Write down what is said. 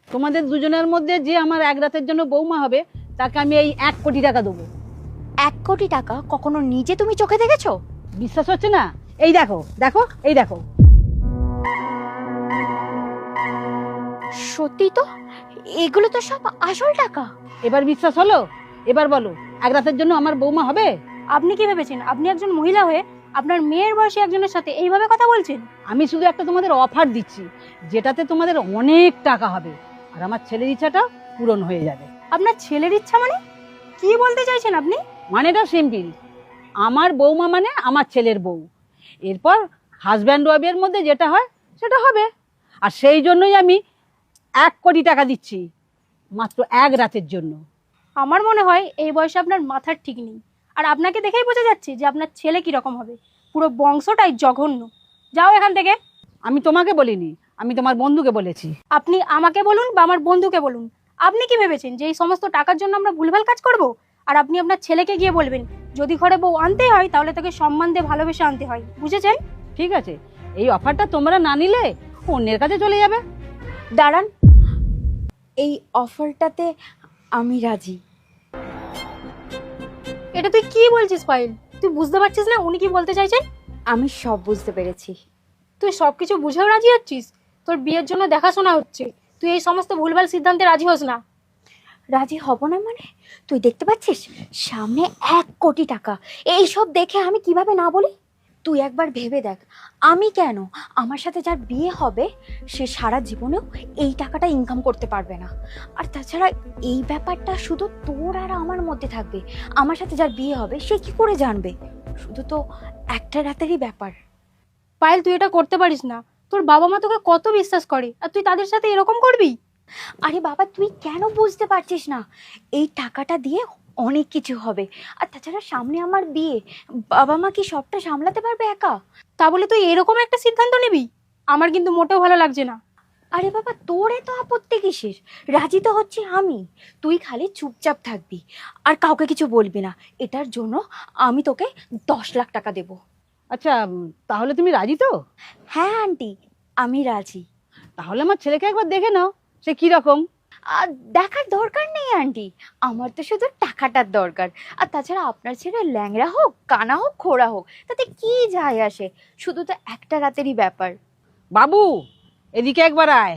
তোমাদের দুজনের মধ্যে যে আমার এক রাতের জন্য বৌমা হবে তাকে আমি এই 1 কোটি টাকা দেবো। 1 কোটি টাকা কখনো নিজে তুমি চোখে দেখেছো? বিশ্বাস হচ্ছে না? এই দেখো দেখো, এই দেখো। সত্যি তো, এগুলো তো সব আসল টাকা। এবার বিশ্বাস হলো? এবার বলো, এক রাতের জন্য আমার বৌমা হবে? আপনি কি ভেবেছেন আপনি একজন মহিলা হয়ে আপনার মেয়ের বয়সী একজনের সাথে এইভাবে কথা বলছেন? আমি শুধু একটা তোমাদের অফার দিচ্ছি, যেটাতে তোমাদের অনেক টাকা হবে আর আমার ছেলের ইচ্ছাটা পূরণ হয়ে যাবে। আপনার ছেলের ইচ্ছা মানে কি বলতে চাইছেন আপনি? মানেটা সিম্পল, আমার বৌমা মানে আমার ছেলের বউ। এরপর হাজব্যান্ড ওয়াইফের মধ্যে যেটা হয় সেটা হবে। আর সেই জন্যই আমি 1 কোটি টাকা দিচ্ছি মাত্র এক রাতের জন্য। আমার মনে হয় এই বয়সে আপনার মাথার ঠিক নেই। আর আপনাকে দেখেই বোঝা যাচ্ছে যে আপনার ছেলে কি রকম হবে। পুরো বংশটাই জঘন্য। যাও এখান থেকে। আমি তোমাকে বলিনি, আমি তোমার বন্ধুকে বলেছি। আপনি আমাকে বলুন বা আমার বন্ধুকে বলুন, আপনি কি ভেবেছেন যে এই সমস্ত টাকার জন্য আমরা ভুলভাল কাজ করব? আর আপনি আপনার ছেলেকে গিয়ে বলবেন যদি ঘরে বউ আনতেই হয় তাহলে তাকে সম্মান দিয়ে ভালোবেসে আনতে হয়, বুঝেছেন? ঠিক আছে, এই অফারটা তোমরা না নিলে অন্যের কাছে চলে যাবে। দাঁড়ান, এই অফারটাতে আমি রাজি। এটা তুই কি বলছিস পায়েল? তুই বুঝতে পারছিস না উনি কি বলতে চাইছেন? আমি সব বুঝতে পেরেছি। তুই সবকিছু বুঝেও রাজি হচ্ছিস? তোর বিয়ের জন্য দেখাশোনা হচ্ছে, তুই এই সমস্ত ভুলভাল সিদ্ধান্তে রাজি হোস না। রাজি হব না মানে? তুই দেখতে পাচ্ছিস সামনে 1 কোটি টাকা, এই সব দেখে আমি কিভাবে না বলি? তুই একবার ভেবে দেখ, আমি কেন, আমার সাথে যার বিয়ে হবে সে সারা জীবনেও এই টাকাটা ইনকাম করতে পারবে না। আর তাছাড়া এই ব্যাপারটা শুধু তোর আর আমার মধ্যে থাকবে, আমার সাথে যার বিয়ে হবে সে কি করে জানবে? শুধু তো একটা রাতেরই ব্যাপার। পায়েল তুই এটা করতে পারিস না। তোর বাবা মা তোকে কত বিশ্বাস করে আর তুই তাদের সাথে এরকম করবি? আরে বাবা, তুই কেন বুঝতে পারছিস না? এই টাকাটা দিয়ে অনেক কিছু হবে। আর তাছাড়া সামনে আমার বিয়ে, বাবা মা কি সবটা সামলাতে পারবে একা? তা বলে তুই এরকম একটা সিদ্ধান্ত নিবি? আমার কিন্তু মোটেও ভালো লাগছে না। আরে বাবা, তোর এত আপত্তি কিসের? রাজি তো হচ্ছে আমি। তুই খালি চুপচাপ থাকবি আর কাউকে কিছু বলবি না। এটার জন্য আমি তোকে 10 লাখ টাকা দেব। আচ্ছা, তাহলে তুমি রাজি তো? হ্যাঁ আন্টি, আমি রাজি। তাহলে আমার ছেলেকে একবার দেখে নাও, সে কি রকম। আর দেখার দরকার নেই আন্টি, আমার তো শুধু টাকাটার দরকার। আর তাছাড়া আপনার ছেলে ল্যাংড়া হোক, কানা হোক, খোড়া হোক, তাতে কি যায় আসে? শুধু তো একটা রাতেরই ব্যাপার। বাবু, এদিকে একবার আয়।